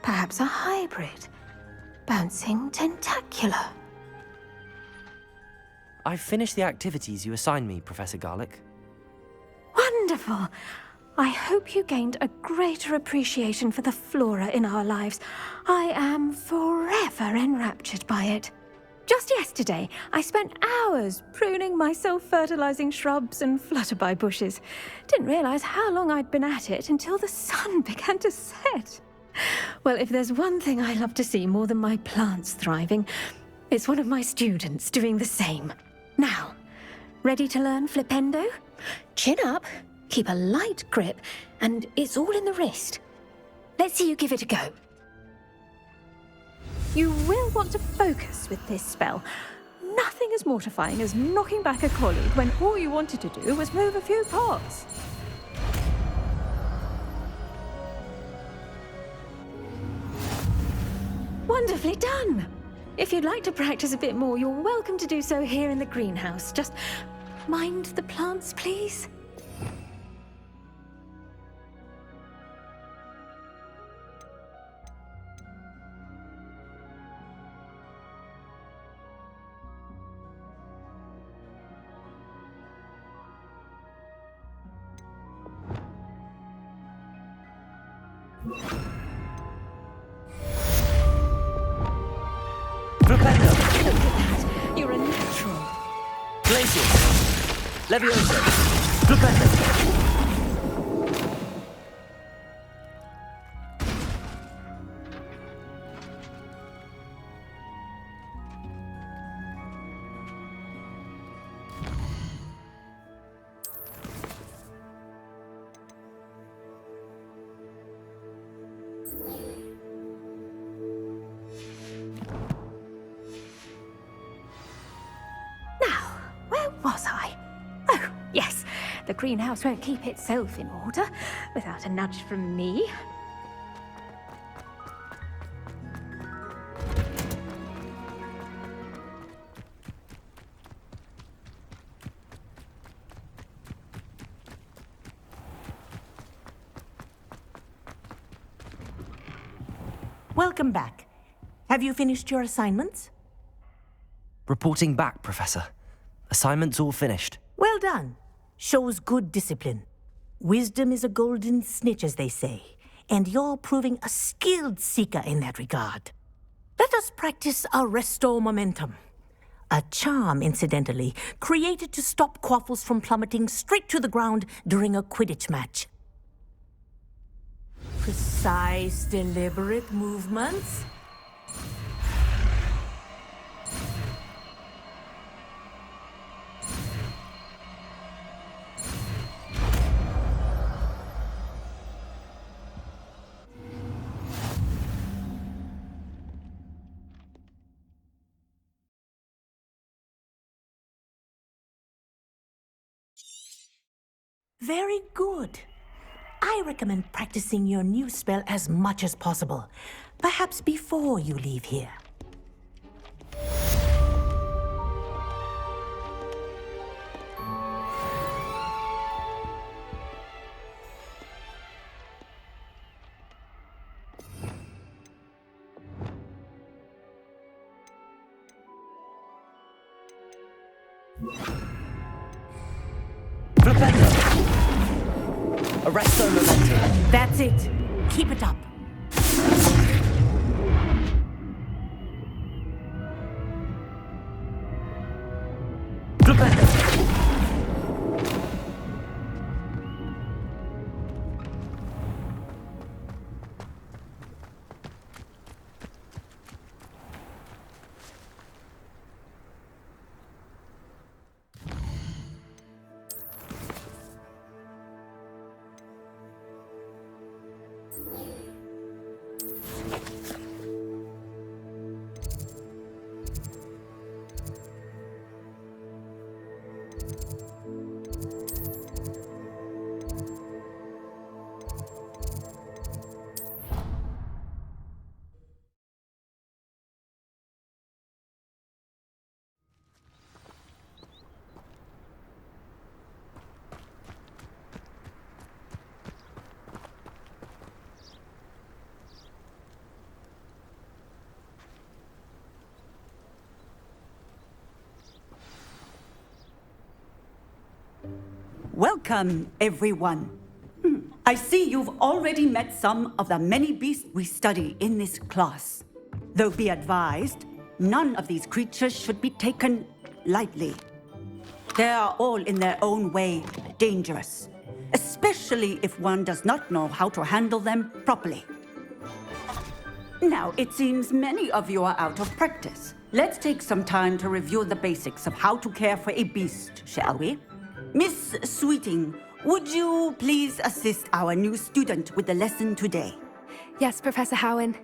Perhaps a hybrid. Bouncing tentacular. I've finished the activities you assigned me, Professor Garlick. Wonderful! I hope you gained a greater appreciation for the flora in our lives. I am forever enraptured by it. Just yesterday, I spent hours pruning my self-fertilizing shrubs and flutterby bushes. Didn't realize how long I'd been at it until the sun began to set. Well, if there's one thing I love to see more than my plants thriving, it's one of my students doing the same. Now, ready to learn Flipendo? Chin up, keep a light grip, and it's all in the wrist. Let's see you give it a go. You will want to focus with this spell. Nothing as mortifying as knocking back a colleague when all you wanted to do was move a few pots. Wonderfully done! If you'd like to practice a bit more, you're welcome to do so here in the greenhouse. Just mind the plants, please. Look at that! You're a natural. Glacius! Levioso! Flipendo! The greenhouse won't keep itself in order without a nudge from me. Welcome back. Have you finished your assignments? Reporting back, Professor. Assignments all finished. Well done. Shows good discipline. Wisdom is a golden snitch, as they say, and you're proving a skilled seeker in that regard. Let us practice our Restore Momentum. A charm, incidentally, created to stop Quaffles from plummeting straight to the ground during a Quidditch match. Precise, deliberate movements. Very good. I recommend practicing your new spell as much as possible, perhaps before you leave here. Arresto Momentum. That's it. Keep it up. Welcome, everyone. I see you've already met some of the many beasts we study in this class. Though be advised, none of these creatures should be taken lightly. They are all in their own way dangerous, especially if one does not know how to handle them properly. Now, it seems many of you are out of practice. Let's take some time to review the basics of how to care for a beast, shall we? Miss Sweeting, would you please assist our new student with the lesson today? Yes, Professor Howen.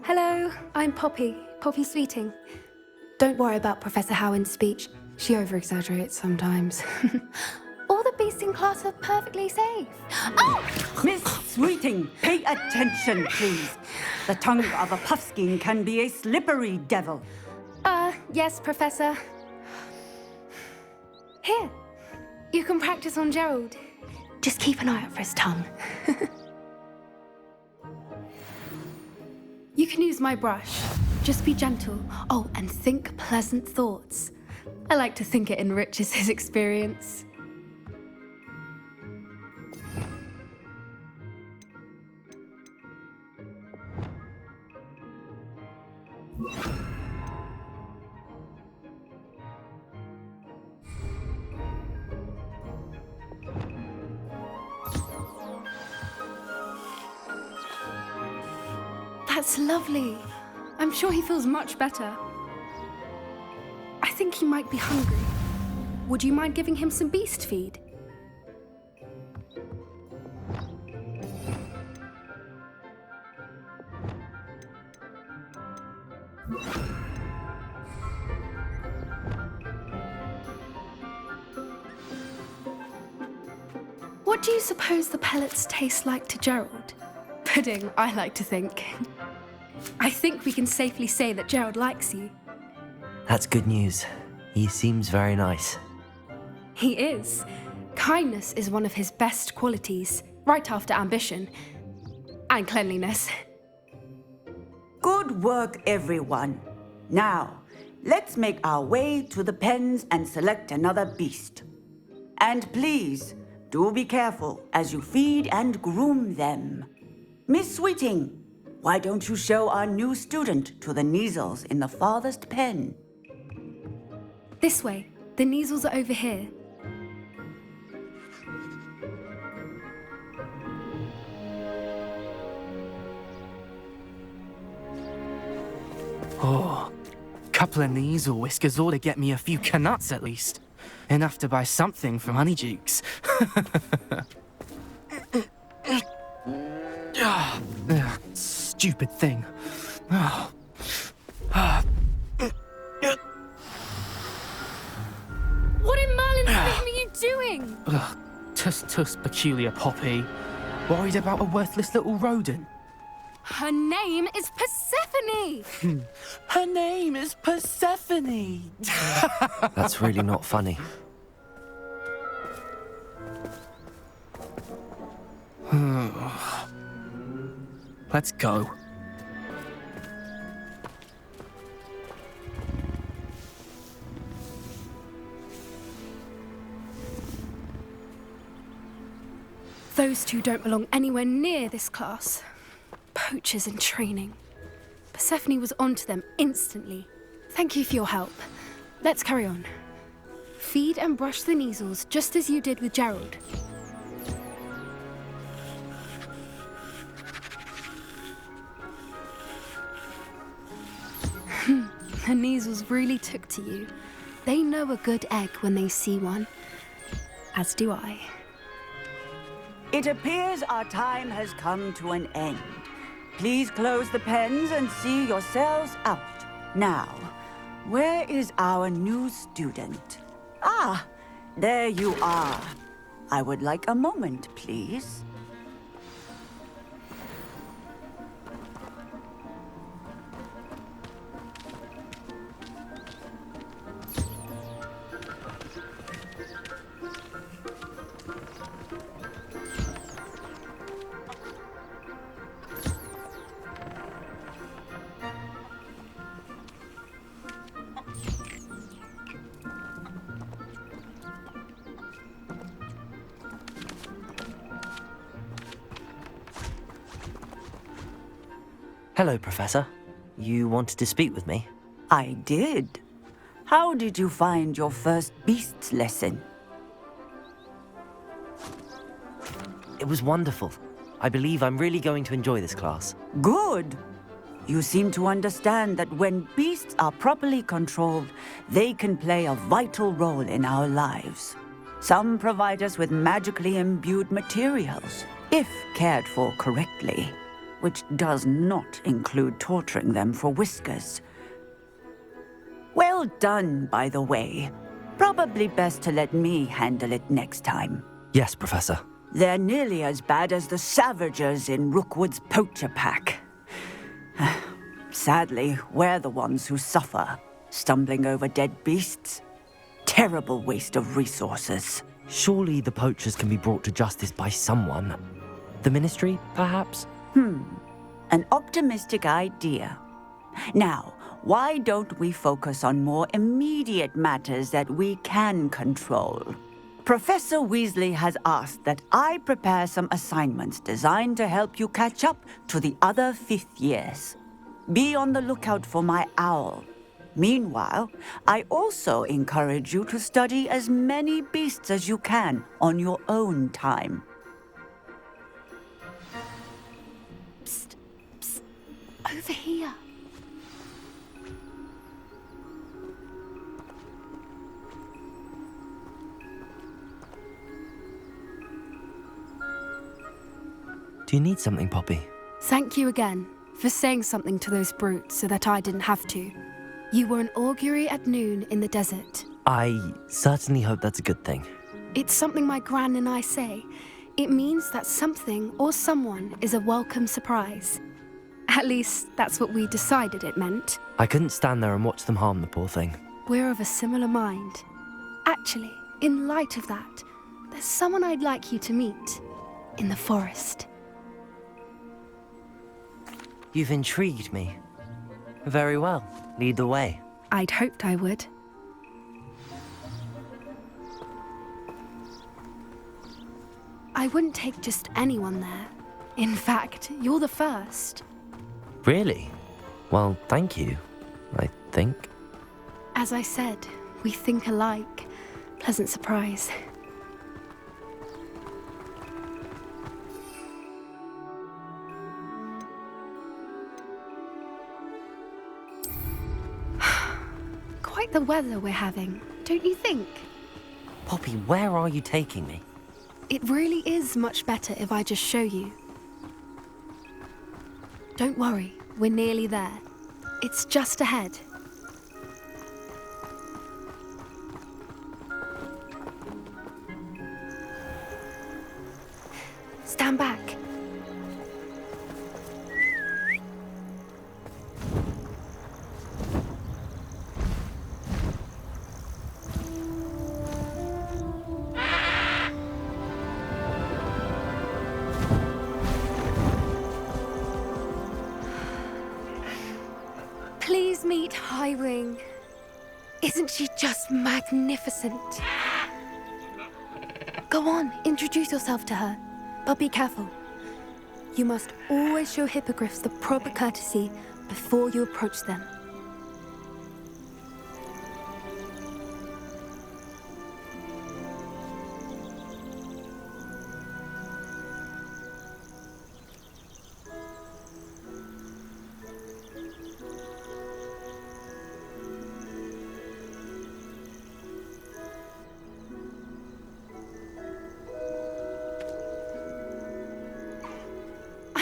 Hello, I'm Poppy Sweeting. Don't worry about Professor Howen's speech. She over-exaggerates sometimes. All the beasts in class are perfectly safe. Oh! Miss Sweeting, pay attention, please. The tongue of a puffskein can be a slippery devil. Yes, Professor. Here, you can practice on Gerald. Just keep an eye out for his tongue. You can use my brush. Just be gentle. Oh, and think pleasant thoughts. I like to think it enriches his experience. That's lovely. I'm sure he feels much better. I think he might be hungry. Would you mind giving him some beast feed? What do you suppose the pellets taste like to Gerald? Pudding, I like to think. I think we can safely say that Gerald likes you. That's good news. He seems very nice. He is. Kindness is one of his best qualities, right after ambition. And cleanliness. Good work, everyone. Now, let's make our way to the pens and select another beast. And please, do be careful as you feed and groom them. Miss Sweeting, why don't you show our new student to the Neasels in the farthest pen? This way. The Neasels are over here. Oh, couple of Neasel whiskers ought to get me a few canuts at least. Enough to buy something from Honeydukes. Stupid thing. What in Merlin's name are you doing? Tuss, peculiar Poppy. Worried about a worthless little rodent. Her name is Persephone! Her name is Persephone! That's really not funny. Let's go. Those two don't belong anywhere near this class. Poachers in training. Persephone was onto them instantly. Thank you for your help. Let's carry on. Feed and brush the Neasels just as you did with Gerald. The Neasels really took to you. They know a good egg when they see one. As do I. It appears our time has come to an end. Please close the pens and see yourselves out. Now, where is our new student? Ah, there you are. I would like a moment, please. Hello, Professor. You wanted to speak with me? I did. How did you find your first beasts lesson? It was wonderful. I believe I'm really going to enjoy this class. Good. You seem to understand that when beasts are properly controlled, they can play a vital role in our lives. Some provide us with magically imbued materials, if cared for correctly, which does not include torturing them for whiskers. Well done, by the way. Probably best to let me handle it next time. Yes, Professor. They're nearly as bad as the Savagers in Rookwood's poacher pack. Sadly, we're the ones who suffer, stumbling over dead beasts. Terrible waste of resources. Surely the poachers can be brought to justice by someone. The Ministry, perhaps? An optimistic idea. Now, why don't we focus on more immediate matters that we can control? Professor Weasley has asked that I prepare some assignments designed to help you catch up to the other fifth years. Be on the lookout for my owl. Meanwhile, I also encourage you to study as many beasts as you can on your own time. Psst, psst, over here. Do you need something, Poppy? Thank you again for saying something to those brutes so that I didn't have to. You were an augury at noon in the desert. I certainly hope that's a good thing. It's something my gran and I say. It means that something or someone is a welcome surprise. At least, that's what we decided it meant. I couldn't stand there and watch them harm the poor thing. We're of a similar mind. Actually, in light of that, there's someone I'd like you to meet. In the forest. You've intrigued me. Very well. Lead the way. I'd hoped I would. I wouldn't take just anyone there. In fact, you're the first. Really? Well, thank you, I think. As I said, we think alike. Pleasant surprise. Quite the weather we're having, don't you think? Poppy, where are you taking me? It really is much better if I just show you. Don't worry, we're nearly there. It's just ahead. Stand back. Please meet Highwing. Isn't she just magnificent? Go on, introduce yourself to her. But be careful. You must always show hippogriffs the proper courtesy before you approach them.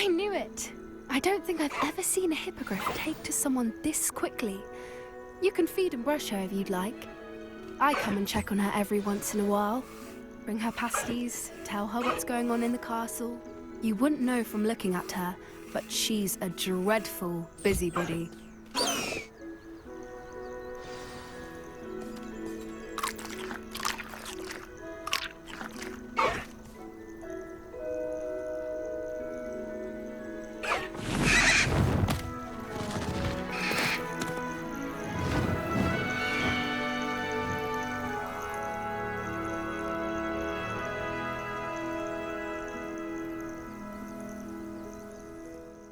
I knew it! I don't think I've ever seen a hippogriff take to someone this quickly. You can feed and brush her if you'd like. I come and check on her every once in a while. Bring her pasties, tell her what's going on in the castle. You wouldn't know from looking at her, but she's a dreadful busybody.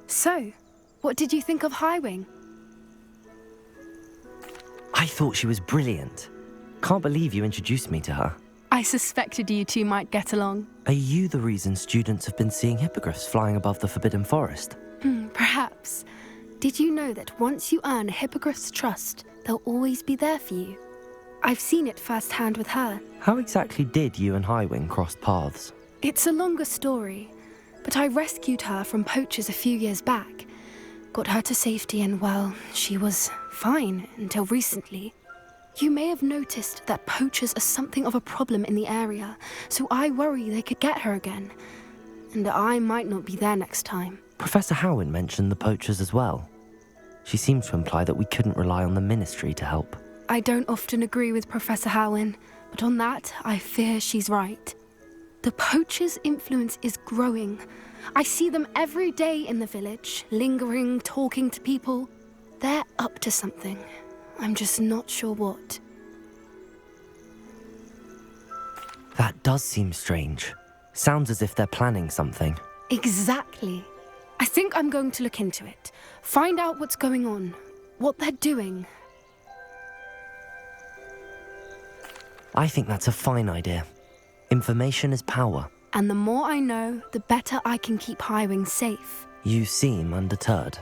So, What did you think of Highwing? I thought she was brilliant. Can't believe you introduced me to her. I suspected you two might get along. Are you the reason students have been seeing hippogriffs flying above the Forbidden Forest? Perhaps. Did you know that once you earn a hippogriff's trust, they'll always be there for you? I've seen it firsthand with her. How exactly did you and Highwing cross paths? It's a longer story, but I rescued her from poachers a few years back. Got her to safety and, well, she was fine until recently. You may have noticed that poachers are something of a problem in the area, so I worry they could get her again. And I might not be there next time. Professor Howin mentioned the poachers as well. She seemed to imply that we couldn't rely on the Ministry to help. I don't often agree with Professor Howin, but on that, I fear she's right. The poachers' influence is growing. I see them every day in the village, lingering, talking to people. They're up to something. I'm just not sure what. That does seem strange. Sounds as if they're planning something. Exactly. I think I'm going to look into it. Find out what's going on, what they're doing. I think that's a fine idea. Information is power. And the more I know, the better I can keep Highwing safe. You seem undeterred.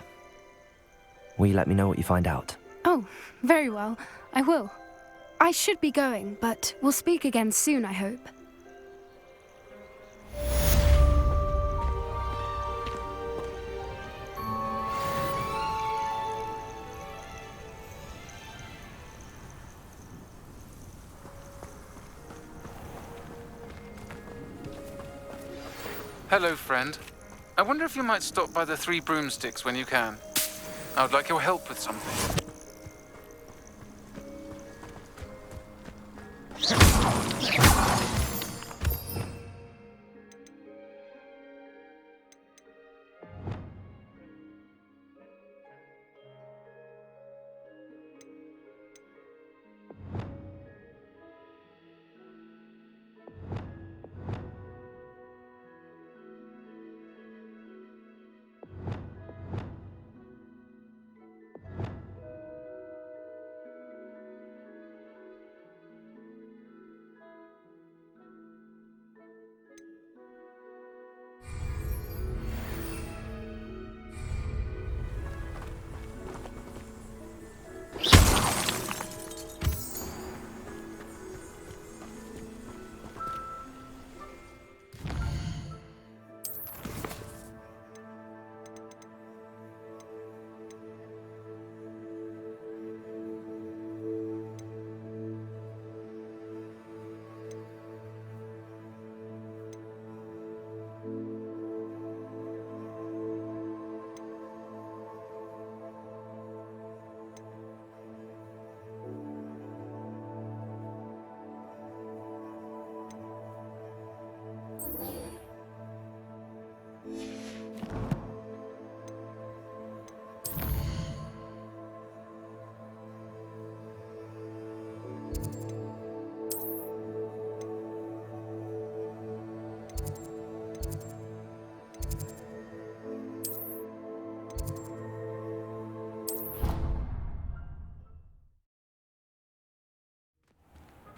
Will you let me know what you find out? Oh, very well. I will. I should be going, but we'll speak again soon, I hope. Hello, friend. I wonder if you might stop by the Three Broomsticks when you can. I would like your help with something.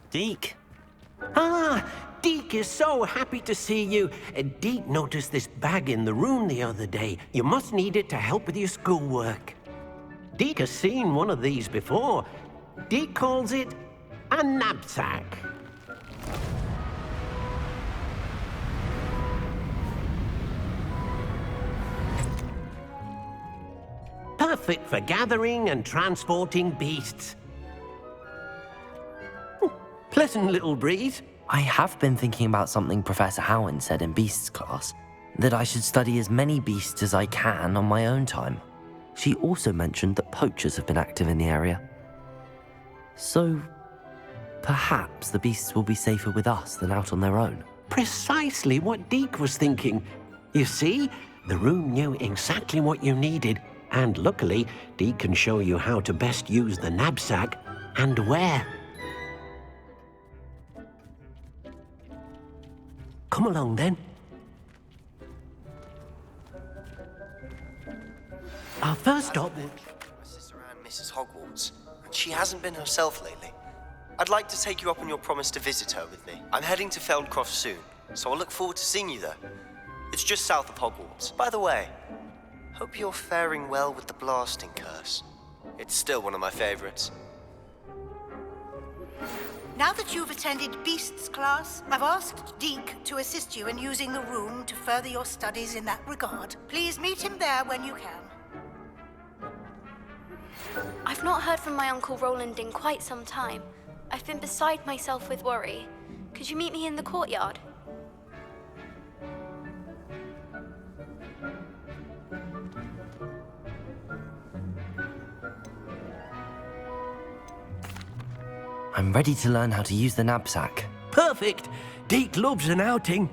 Deke. Ah, Deke is so happy to see you. Deke noticed this bag in the room the other day. You must need it to help with your schoolwork. Deke has seen one of these before. Deke calls it a knapsack. Perfect for gathering and transporting beasts. Pleasant little breeze. I have been thinking about something Professor Howin said in Beasts class, that I should study as many beasts as I can on my own time. She also mentioned that poachers have been active in the area. So, perhaps the beasts will be safer with us than out on their own. Precisely what Deke was thinking. You see, the room knew exactly what you needed, and luckily, Deke can show you how to best use the knapsack and where. Come along, then. Our first stop My sister Anne misses Hogwarts, and she hasn't been herself lately. I'd like to take you up on your promise to visit her with me. I'm heading to Feldcroft soon, so I'll look forward to seeing you there. It's just south of Hogwarts. By the way, hope you're faring well with the blasting curse. It's still one of my favorites. Now that you've attended Beasts class, I've asked Deke to assist you in using the room to further your studies in that regard. Please meet him there when you can. I've not heard from my Uncle Roland in quite some time. I've been beside myself with worry. Could you meet me in the courtyard? I'm ready to learn how to use the knapsack. Perfect! Deke loves an outing.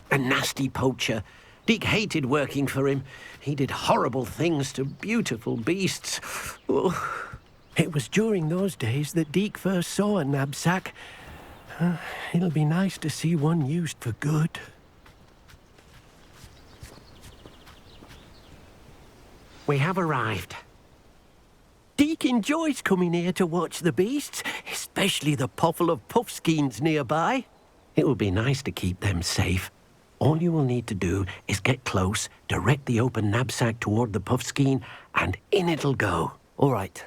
A nasty poacher. Deke hated working for him. He did horrible things to beautiful beasts. Oh. It was during those days that Deke first saw a knapsack. It'll be nice to see one used for good. We have arrived. Deke enjoys coming here to watch the beasts, especially the poffle of puffskeins nearby. It will be nice to keep them safe. All you will need to do is get close, direct the open knapsack toward the puffskein, and in it'll go. All right.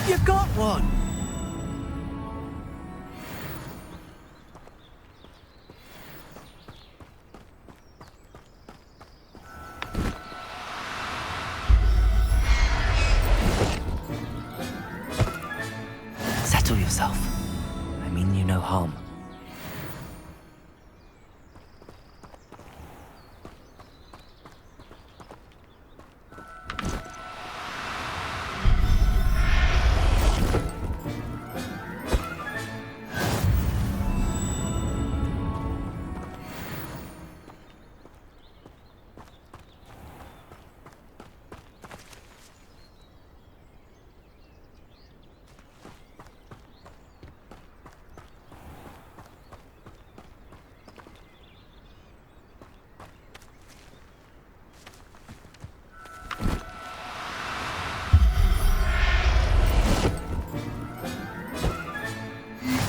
You got one! Settle yourself. I mean you no harm.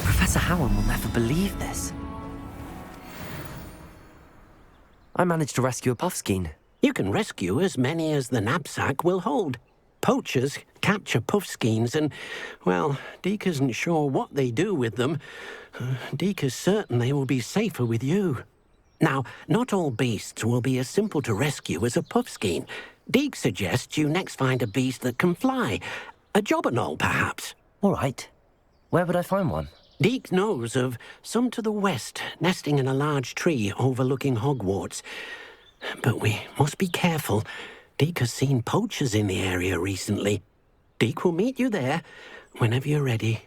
Professor Howard will never believe this. I managed to rescue a puffskein. You can rescue as many as the knapsack will hold. Poachers capture puffskeins and, well, Deke isn't sure what they do with them. Deke is certain they will be safer with you. Now, not all beasts will be as simple to rescue as a puffskein. Deke suggests you next find a beast that can fly. A jobberknoll, perhaps. All right. Where would I find one? Deke knows of some to the west, nesting in a large tree overlooking Hogwarts. But we must be careful. Deke has seen poachers in the area recently. Deke will meet you there whenever you're ready.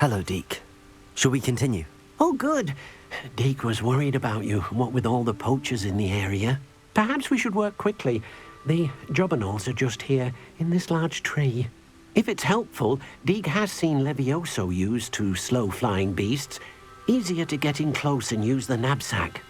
Hello, Deke. Shall we continue? Oh, good. Deke was worried about you, what with all the poachers in the area. Perhaps we should work quickly. The jobberknolls are just here, in this large tree. If it's helpful, Deke has seen Levioso used to slow flying beasts. Easier to get in close and use the knapsack.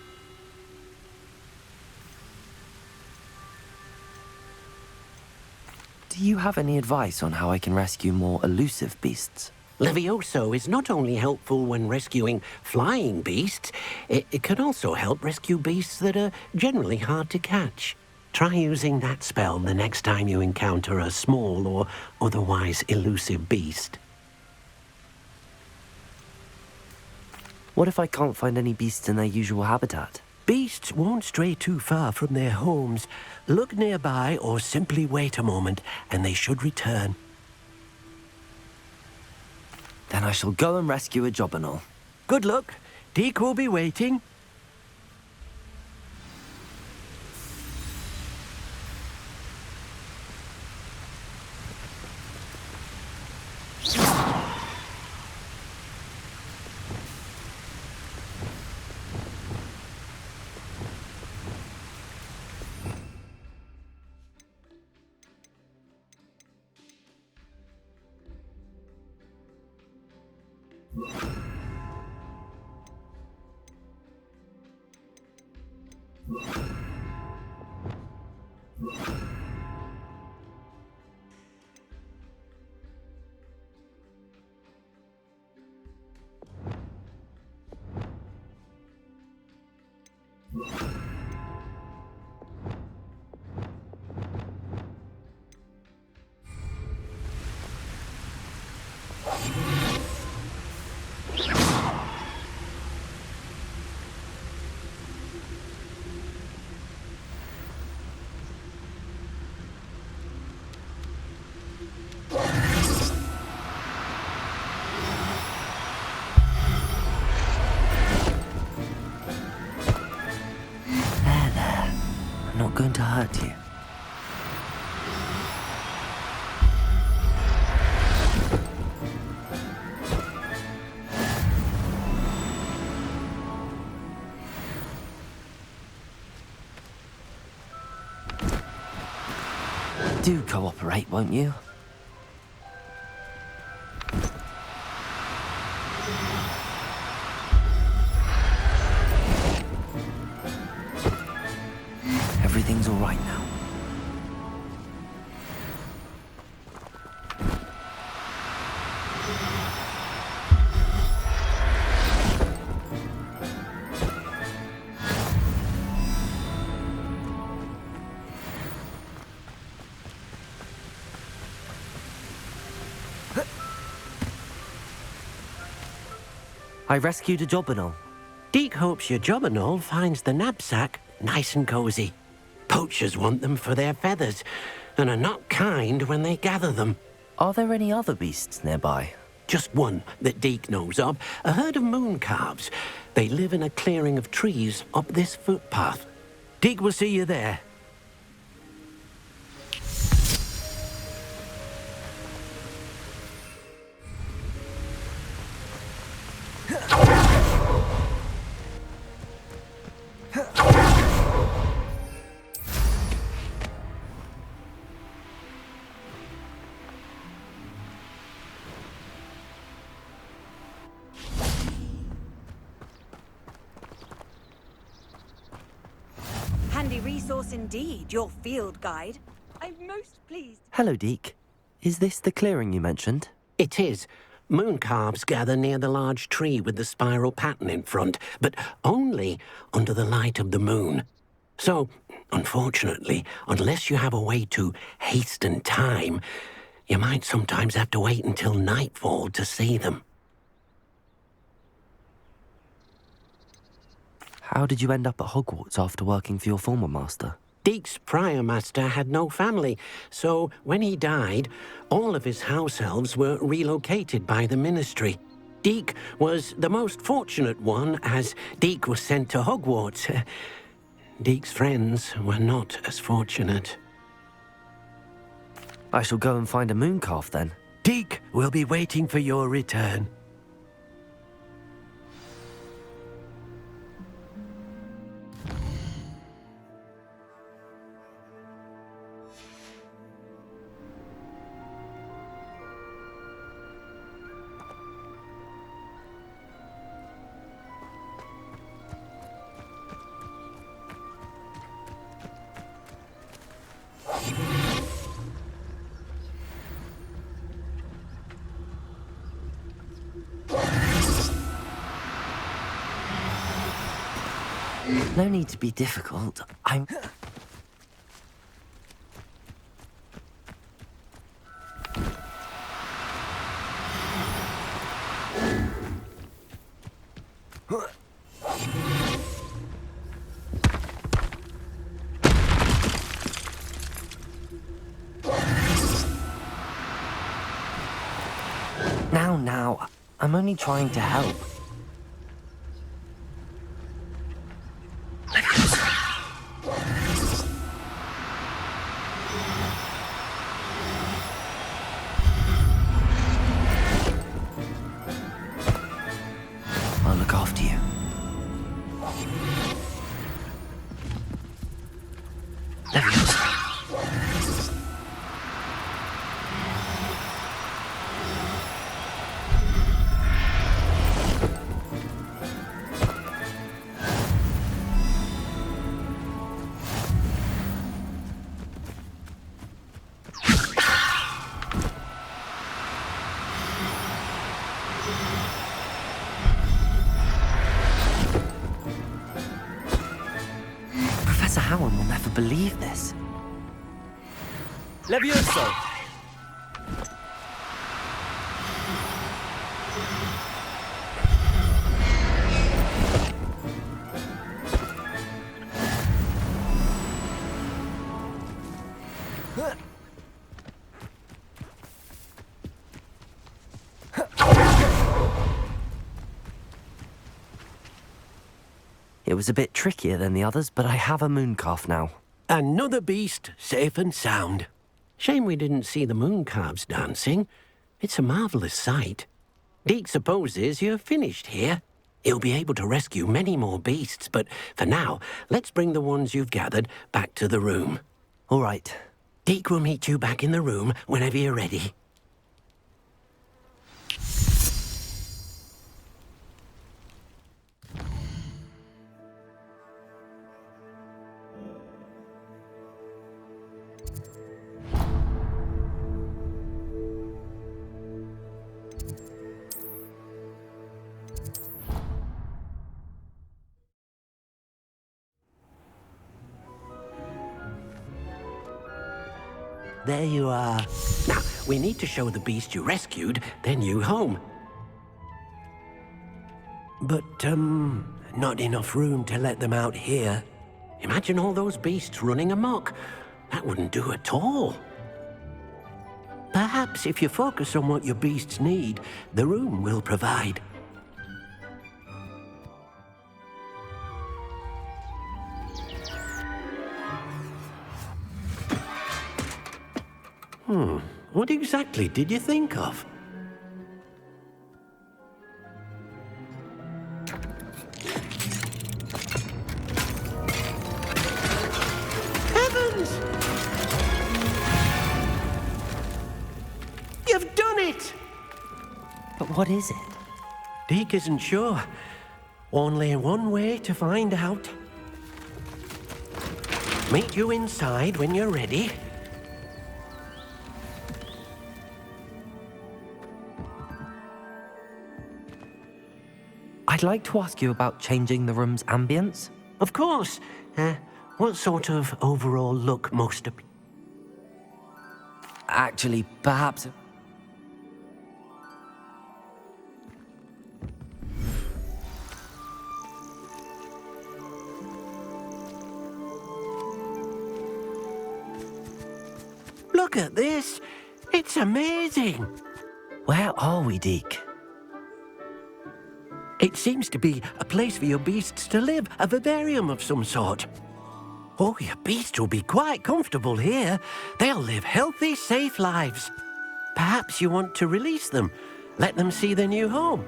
Do you have any advice on how I can rescue more elusive beasts? Levioso is not only helpful when rescuing flying beasts, it can also help rescue beasts that are generally hard to catch. Try using that spell the next time you encounter a small or otherwise elusive beast. What if I can't find any beasts in their usual habitat? Beasts won't stray too far from their homes. Look nearby or simply wait a moment and they should return. Then I shall go and rescue a jobberknoll. Good luck. Deke will be waiting. Not going to hurt you. Do cooperate, won't you? Everything's all right now. I rescued a jobberknoll. Deke hopes your jobberknoll finds the knapsack nice and cozy. Poachers want them for their feathers, and are not kind when they gather them. Are there any other beasts nearby? Just one that Deke knows of, a herd of moon calves. They live in a clearing of trees up this footpath. Deke will see you there. Handy resource indeed, your field guide. I'm most pleased. Hello, Deke. Is this the clearing you mentioned? It is. Moon calves gather near the large tree with the spiral pattern in front, but only under the light of the moon. So, unfortunately, unless you have a way to hasten time, you might sometimes have to wait until nightfall to see them. How did you end up at Hogwarts after working for your former master? Deke's prior master had no family, so when he died, all of his house elves were relocated by the ministry. Deke was the most fortunate one, as Deke was sent to Hogwarts. Deke's friends were not as fortunate. I shall go and find a moon calf then. Deke will be waiting for your return. No need to be difficult. I'm... Now, I'm only trying to help. I'll look after you. Leviosa. Professor Howard will never believe this. Levioso! It was a bit trickier than the others, but I have a mooncalf now. Another beast, safe and sound. Shame we didn't see the mooncalves dancing. It's a marvellous sight. Deke supposes you're finished here. He'll be able to rescue many more beasts, but for now, let's bring the ones you've gathered back to the room. All right. Deke will meet you back in the room whenever you're ready. There you are. Now, we need to show the beast you rescued their new home. But, not enough room to let them out here. Imagine all those beasts running amok. That wouldn't do at all. Perhaps if you focus on what your beasts need, the room will provide. What exactly did you think of? Heavens! You've done it! But what is it? Deke isn't sure. Only one way to find out. Meet you inside when you're ready. I'd like to ask you about changing the room's ambience. Of course. What sort of overall look most Actually, perhaps... Look at this! It's amazing! Where are we, Deke? It seems to be a place for your beasts to live, a vivarium of some sort. Oh, your beasts will be quite comfortable here. They'll live healthy, safe lives. Perhaps you want to release them, let them see their new home.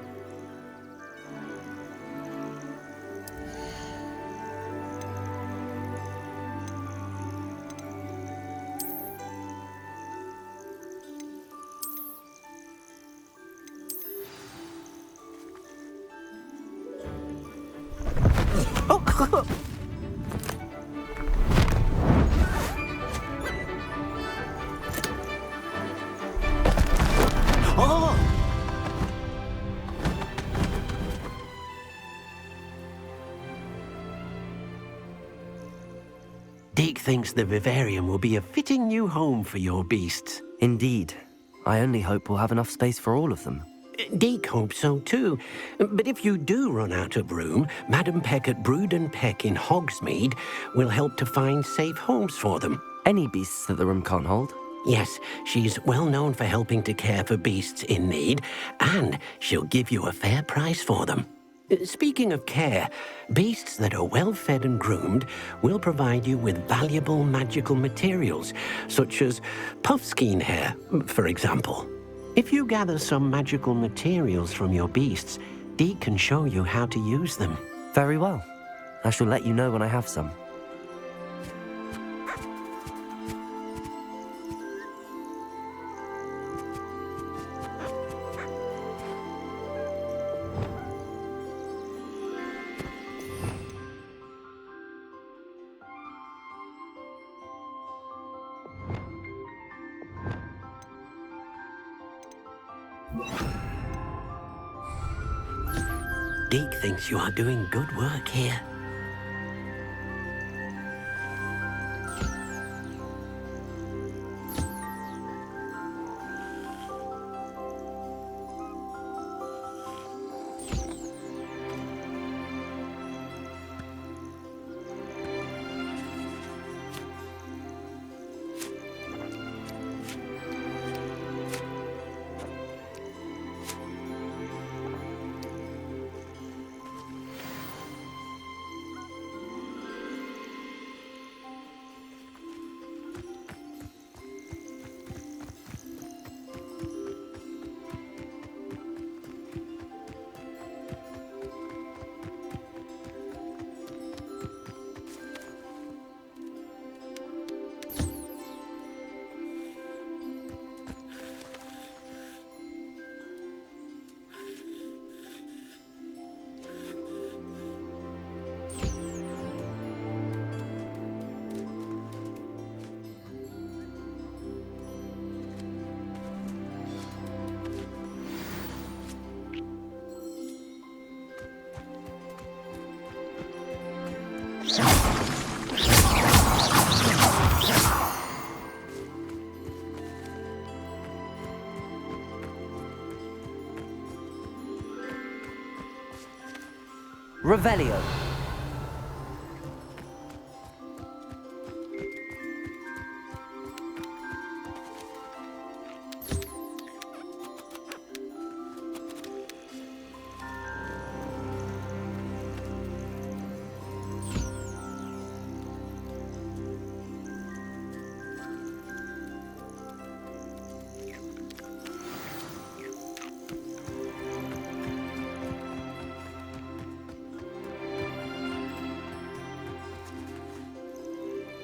Deke thinks the vivarium will be a fitting new home for your beasts. Indeed. I only hope we'll have enough space for all of them. Deke hopes so too. But if you do run out of room, Madam Peck at Brood and Peck in Hogsmeade will help to find safe homes for them. Any beasts that the room can't hold? Yes, she's well known for helping to care for beasts in need, and she'll give you a fair price for them. Speaking of care, beasts that are well fed and groomed will provide you with valuable magical materials, such as puffskein hair, for example. If you gather some magical materials from your beasts, Deke can show you how to use them. Very well. I shall let you know when I have some. Deke thinks you are doing good work here. Revelio.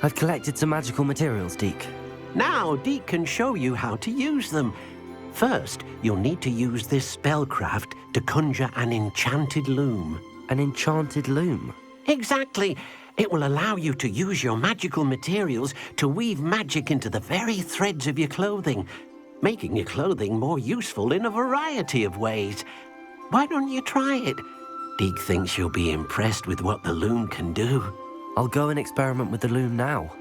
I've collected some magical materials, Deke. Now Deke can show you how to use them. First, you'll need to use this spellcraft to conjure an enchanted loom. An enchanted loom? Exactly. It will allow you to use your magical materials to weave magic into the very threads of your clothing, making your clothing more useful in a variety of ways. Why don't you try it? Deke thinks you'll be impressed with what the loom can do. I'll go and experiment with the loom now.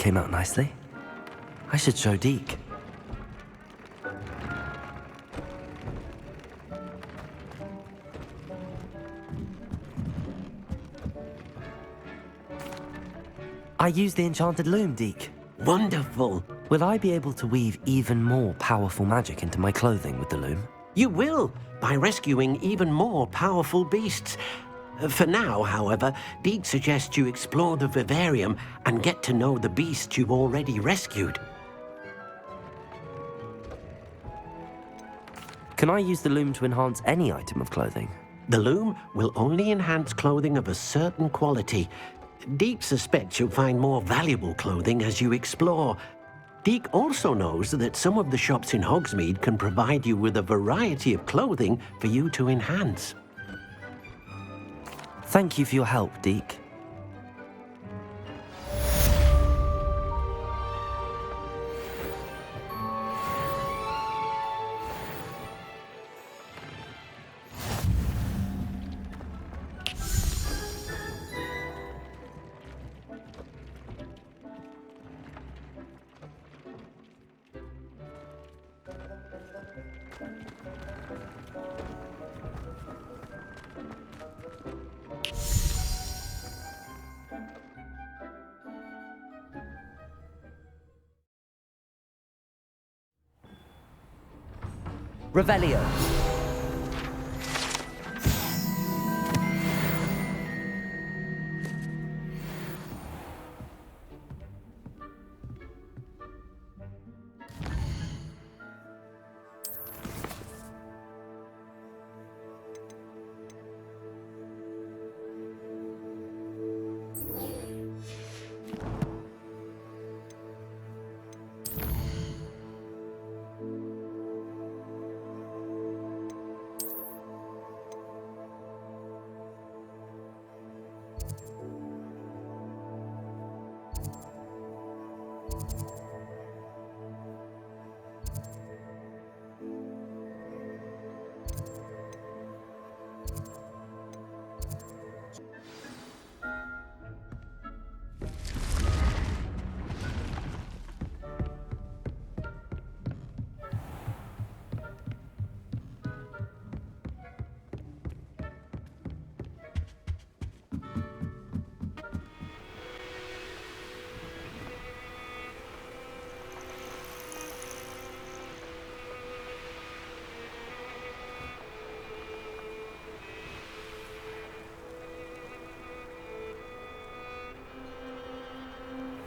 came out nicely. I should show Deke. I used the enchanted loom, Deke. Wonderful. Will I be able to weave even more powerful magic into my clothing with the loom? You will, by rescuing even more powerful beasts. For now, however, Deke suggests you explore the vivarium and get to know the beasts you've already rescued. Can I use the loom to enhance any item of clothing? The loom will only enhance clothing of a certain quality. Deke suspects you'll find more valuable clothing as you explore. Deke also knows that some of the shops in Hogsmeade can provide you with a variety of clothing for you to enhance. Thank you for your help, Deke. Revelio.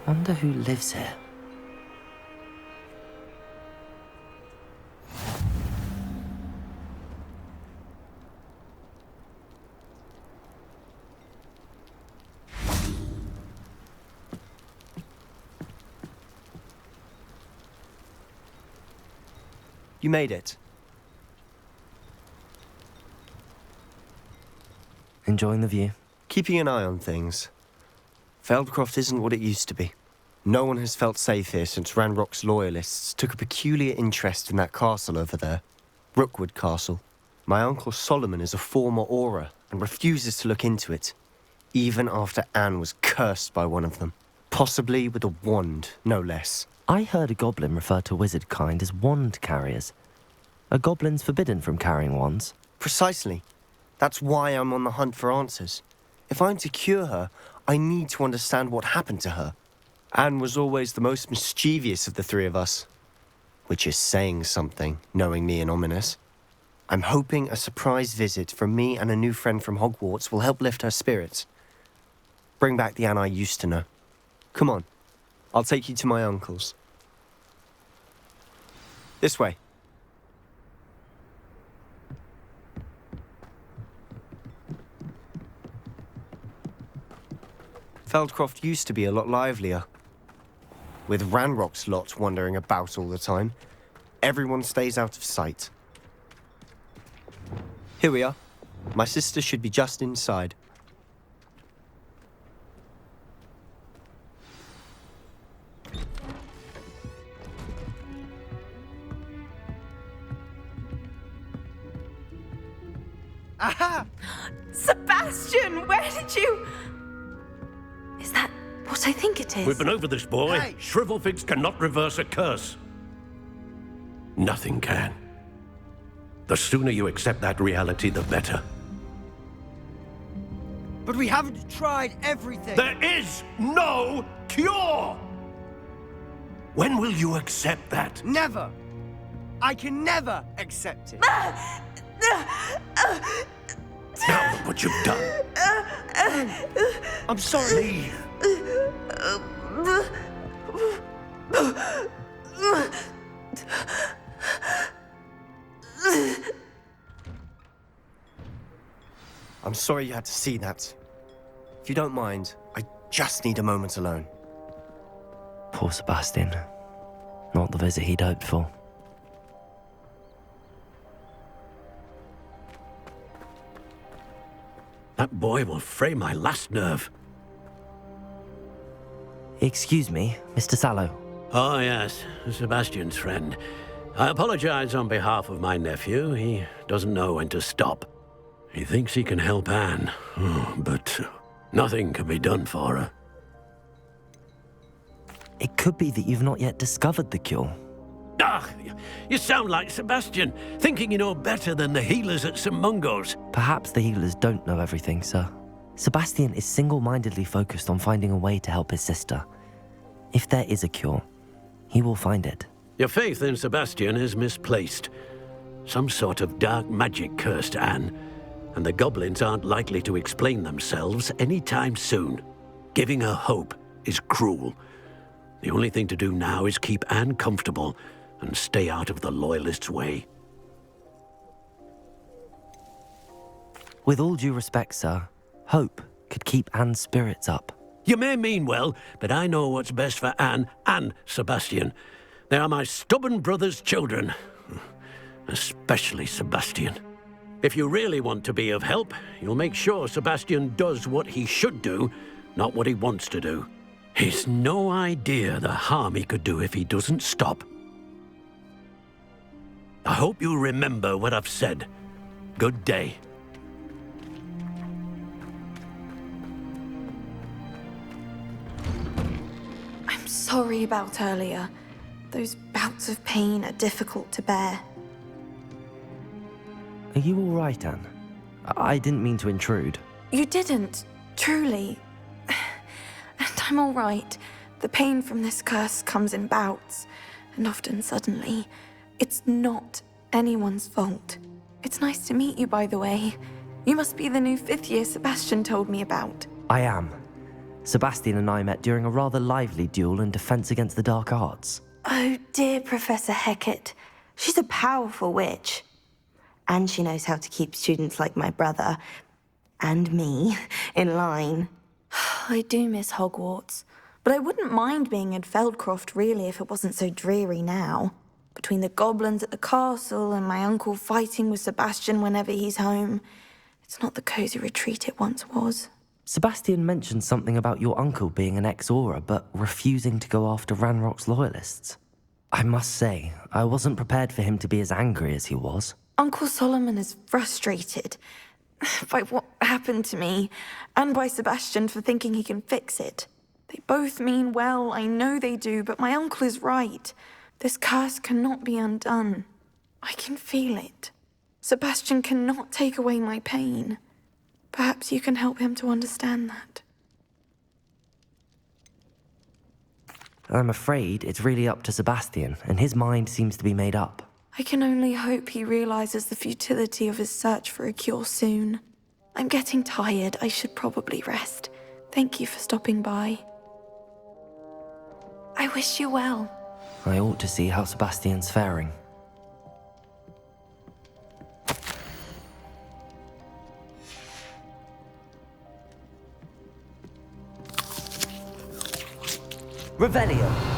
Wonder who lives here. You made it. Enjoying the view. Keeping an eye on things. Feldcroft isn't what it used to be. No one has felt safe here since Ranrock's loyalists took a peculiar interest in that castle over there. Rookwood Castle. My uncle Solomon is a former Auror and refuses to look into it, even after Anne was cursed by one of them. Possibly with a wand, no less. I heard a goblin refer to wizard kind as wand carriers. Are goblins forbidden from carrying wands? Precisely. That's why I'm on the hunt for answers. If I'm to cure her, I need to understand what happened to her. Anne was always the most mischievous of the three of us. Which is saying something, knowing me and Ominous. I'm hoping a surprise visit from me and a new friend from Hogwarts will help lift her spirits. Bring back the Anne I used to know. Come on, I'll take you to my uncle's. This way. Feldcroft used to be a lot livelier. With Ranrock's lot wandering about all the time, everyone stays out of sight. Here we are. My sister should be just inside. Aha! Sebastian, where did you... Is that what I think it is. We've been over this, boy. Hey. Shrivelfigs cannot reverse a curse. Nothing can. The sooner you accept that reality, the better. But we haven't tried everything. There is no cure! When will you accept that? Never. I can never accept it. Now look what you've done. I'm sorry. I'm sorry you had to see that. If you don't mind, I just need a moment alone. Poor Sebastian. Not the visit he'd hoped for. That boy will fray my last nerve. Excuse me, Mr. Sallow. Oh, yes, Sebastian's friend. I apologize on behalf of my nephew. He doesn't know when to stop. He thinks he can help Anne, but nothing can be done for her. It could be that you've not yet discovered the cure. Ah, you sound like Sebastian, thinking you know better than the healers at St. Mungo's. Perhaps the healers don't know everything, sir. Sebastian is single-mindedly focused on finding a way to help his sister. If there is a cure, he will find it. Your faith in Sebastian is misplaced. Some sort of dark magic cursed Anne, and the goblins aren't likely to explain themselves anytime soon. Giving her hope is cruel. The only thing to do now is keep Anne comfortable and stay out of the Loyalists' way. With all due respect, sir, hope could keep Anne's spirits up. You may mean well, but I know what's best for Anne and Sebastian. They are my stubborn brother's children. Especially Sebastian. If you really want to be of help, you'll make sure Sebastian does what he should do, not what he wants to do. He's no idea the harm he could do if he doesn't stop. I hope you remember what I've said. Good day. I'm sorry about earlier. Those bouts of pain are difficult to bear. Are you all right, Anne? I didn't mean to intrude. You didn't, truly. And I'm all right. The pain from this curse comes in bouts, and often suddenly. It's not anyone's fault. It's nice to meet you, by the way. You must be the new 5th year Sebastian told me about. I am. Sebastian and I met during a rather lively duel in Defense Against the Dark Arts. Oh, dear Professor Hecat. She's a powerful witch. And she knows how to keep students like my brother, and me, in line. I do miss Hogwarts, but I wouldn't mind being in Feldcroft, really, if it wasn't so dreary now. Between the goblins at the castle and my uncle fighting with Sebastian whenever he's home, it's not the cozy retreat it once was. Sebastian mentioned something about your uncle being an ex-Auror, but refusing to go after Ranrock's loyalists. I must say, I wasn't prepared for him to be as angry as he was. Uncle Solomon is frustrated by what happened to me, and by Sebastian for thinking he can fix it. They both mean well, I know they do, but my uncle is right. This curse cannot be undone. I can feel it. Sebastian cannot take away my pain. Perhaps you can help him to understand that. I'm afraid it's really up to Sebastian, and his mind seems to be made up. I can only hope he realizes the futility of his search for a cure soon. I'm getting tired. I should probably rest. Thank you for stopping by. I wish you well. I ought to see how Sebastian's faring. Revelio.